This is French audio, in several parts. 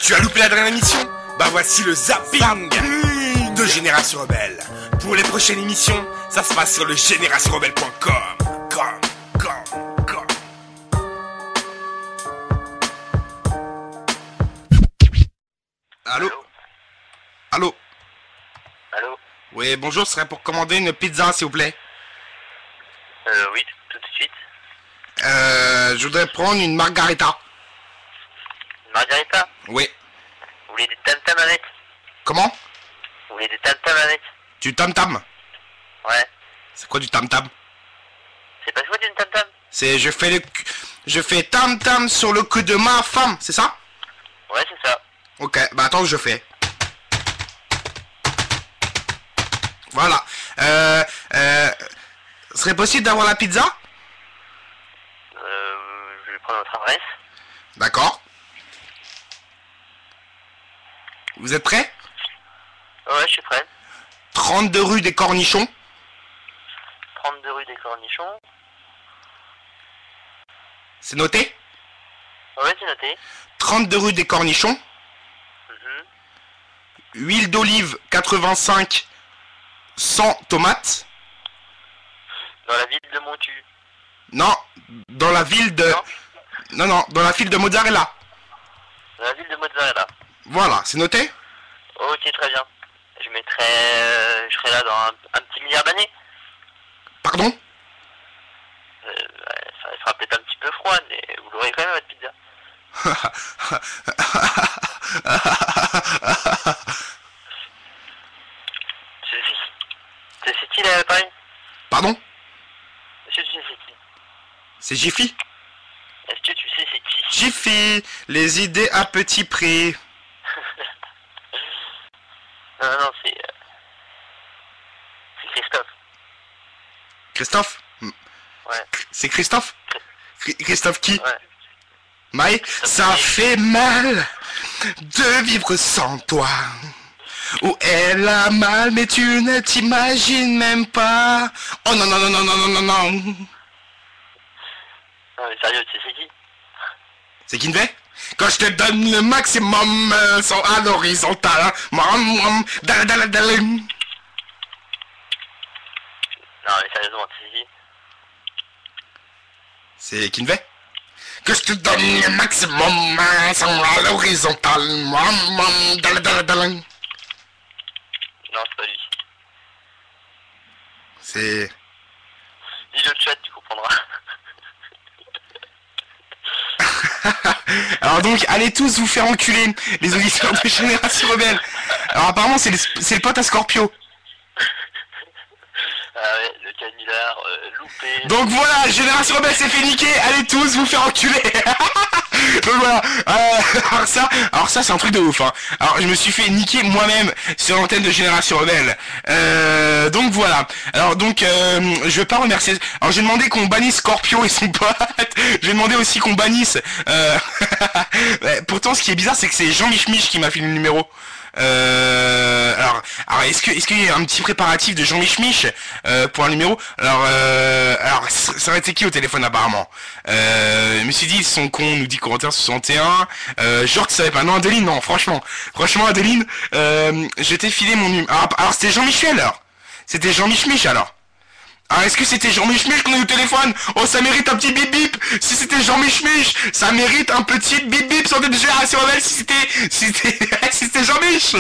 Tu as loupé la dernière émission? Bah voici le zapping de Génération Rebelle. Pour les prochaines émissions, ça se passe sur le générationrebelle.com. Allô? Allô? Allô? Oui, bonjour, ce serait pour commander une pizza, s'il vous plaît. Oui, tout de suite. Je voudrais prendre une margarita. Une margarita? Oui. Vous voulez des tam-tam avec? Comment? Vous voulez des tam-tam avec? Du tam-tam? Ouais. C'est quoi du tam-tam? C'est pas quoi du tam-tam? C'est je fais tam-tam sur le cou de ma femme, c'est ça? Ouais, c'est ça. Ok, bah attends que je fais. Voilà. Serait possible d'avoir la pizza? Je vais prendre votre adresse. D'accord. Vous êtes prêts? Ouais, je suis prêt. 32 rue des Cornichons. 32 rue des Cornichons. C'est noté? Ouais, c'est noté. 32 rue des Cornichons. Huile d'olive 85 sans tomates. Dans la ville de Montu. Non, dans la ville de... Non, dans la ville de mozzarella. Dans la ville de Mozzarella. Voilà, c'est noté? Ok, très bien. Je mettrai... je serai là dans un petit milliard d'années. Pardon? Ça sera peut-être un petit peu froid, mais vous l'aurez quand même, votre pizza. C'est qui là, pareil? Pardon? Est-ce que tu sais c'est qui? C'est Jiffy? Est-ce que tu sais c'est qui? Jiffy, les idées à petit prix. Non, c'est Christophe. Christophe? Ouais. C'est Christophe? Christophe qui? Ouais. Maï, ça fait mal de vivre sans toi. Où elle a mal, mais tu ne t'imagines même pas. Oh non, non, non, non, non, non, non, non. Non mais sérieux, tu sais c'est qui? C'est qui ne fait? Quand je te donne le maximum, sans à l'horizontale, hein. Non Non mais sérieusement, tu sais qui? C'est qui ne fait? Que je te donne le maximum, sans à l'horizontale. Non, c'est pas lui. C'est... Dis le chat, tu comprendras. Alors donc, allez tous vous faire enculer, les auditeurs de Génération Rebelle. Alors apparemment, c'est le pote à Scorpio. Ah ouais, le canular, loupé. Donc voilà, Génération Rebelle s'est fait niquer, allez tous vous faire enculer. Donc voilà, alors ça c'est un truc de ouf, hein. Alors je me suis fait niquer moi-même sur l'antenne de Génération Rebelle. Donc voilà, alors donc je vais pas remercier. Alors j'ai demandé qu'on bannisse Scorpio et son pote. J'ai demandé aussi qu'on bannisse pourtant ce qui est bizarre c'est que c'est Jean Mich qui m'a filé le numéro. Alors est-ce qu'il y a un petit préparatif de Jean Mich pour un numéro? Alors ça aurait été qui au téléphone apparemment? Je me suis dit ils sont cons, nous dit Corentin 61. Genre tu savais pas? Non Adeline, non franchement Adeline, je t'ai filé mon numéro. Alors c'était Jean Michel alors? C'était Jean Mich alors? Ah, est-ce que c'était Jean Mich qu'on a eu au téléphone? Oh, ça mérite un petit bip bip. Si c'était Jean Mich, ça mérite un petit bip bip sur des Génération Rebelle si c'était Jean Mich.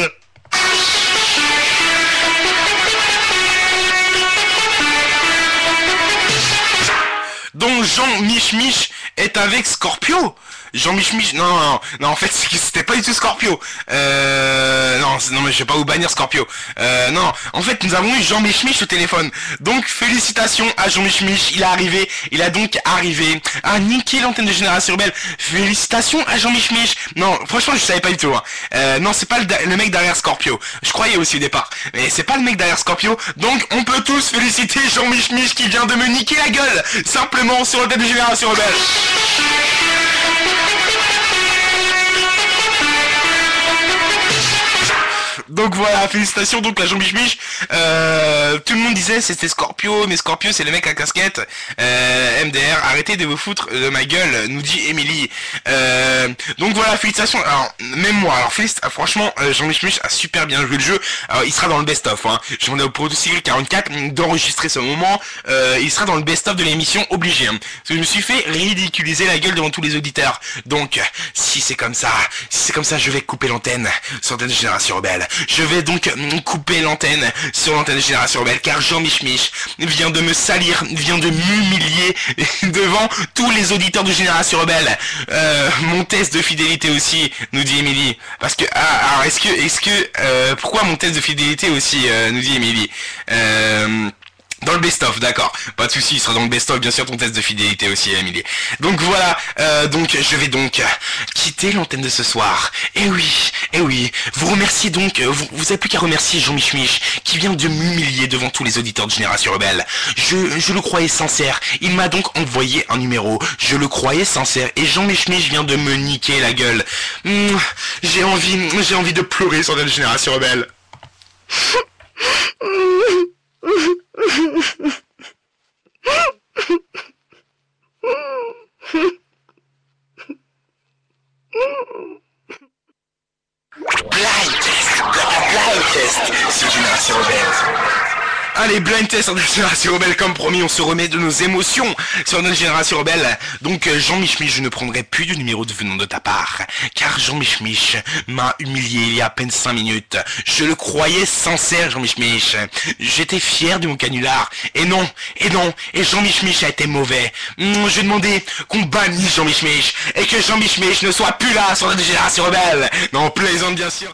Donc Jean Mich est avec Scorpio. Jean Mich, non, en fait c'était pas du tout Scorpio. Non mais je vais pas vous bannir Scorpio. Non, en fait nous avons eu Jean Mich au téléphone. Donc félicitations à Jean Mich, il a donc arrivé à niquer l'antenne de Génération Rebelle. Félicitations à Jean Mich. Non, franchement je savais pas du tout. Hein. Non, c'est pas le mec derrière Scorpio. Je croyais aussi au départ, mais c'est pas le mec derrière Scorpio. Donc on peut tous féliciter Jean Mich qui vient de me niquer la gueule simplement sur l'antenne de Génération Rebelle. Donc voilà, félicitations donc la Jean Mich. Tout le monde disait c'était Scorpio, mais Scorpio c'est le mec à casquette. MDR, arrêtez de vous foutre de ma gueule, nous dit Emily. Donc voilà, félicitations. Alors même moi, alors franchement, Jean Mich a super bien joué le jeu. Alors il sera dans le best-of. Hein. Je demande au Protocycle 44 d'enregistrer ce moment. Il sera dans le best-of de l'émission obligé. Hein. Parce que je me suis fait ridiculiser la gueule devant tous les auditeurs. Donc si c'est comme ça, je vais couper l'antenne sur l'antenne de Génération Rebelle. Je vais donc couper l'antenne sur l'antenne de Génération Rebelle car Jean Mich vient de me salir, vient de m'humilier devant tous les auditeurs de Génération Rebelle. Mon test de fidélité aussi, nous dit Emily. Parce que alors pourquoi mon test de fidélité aussi, nous dit Emily. Dans le best-of, d'accord. Pas de souci, il sera dans le best-of, bien sûr, ton test de fidélité aussi, Emily. Donc voilà, donc je vais donc quitter l'antenne de ce soir. Et oui, vous remerciez donc, vous avez plus qu'à remercier Jean Mich qui vient de m'humilier devant tous les auditeurs de Génération Rebelle. Je le croyais sincère, il m'a donc envoyé un numéro. Je le croyais sincère, et Jean Mich vient de me niquer la gueule. J'ai envie de pleurer sur la Génération Rebelle. Blind test sur Génération Rebelle. Allez, blind test sur Génération Rebelle, comme promis, on se remet de nos émotions sur notre Génération Rebelle. Donc Jean Mich, je ne prendrai plus de numéro venant de ta part, car Jean Mich m'a humilié il y a à peine 5 minutes. Je le croyais sincère, Jean Mich. J'étais fier de mon canular. Et Jean Mich a été mauvais. Je demandais qu'on bannisse Jean Mich et que Jean Mich ne soit plus là sur notre Génération Rebelle. Non, plaisante bien sûr.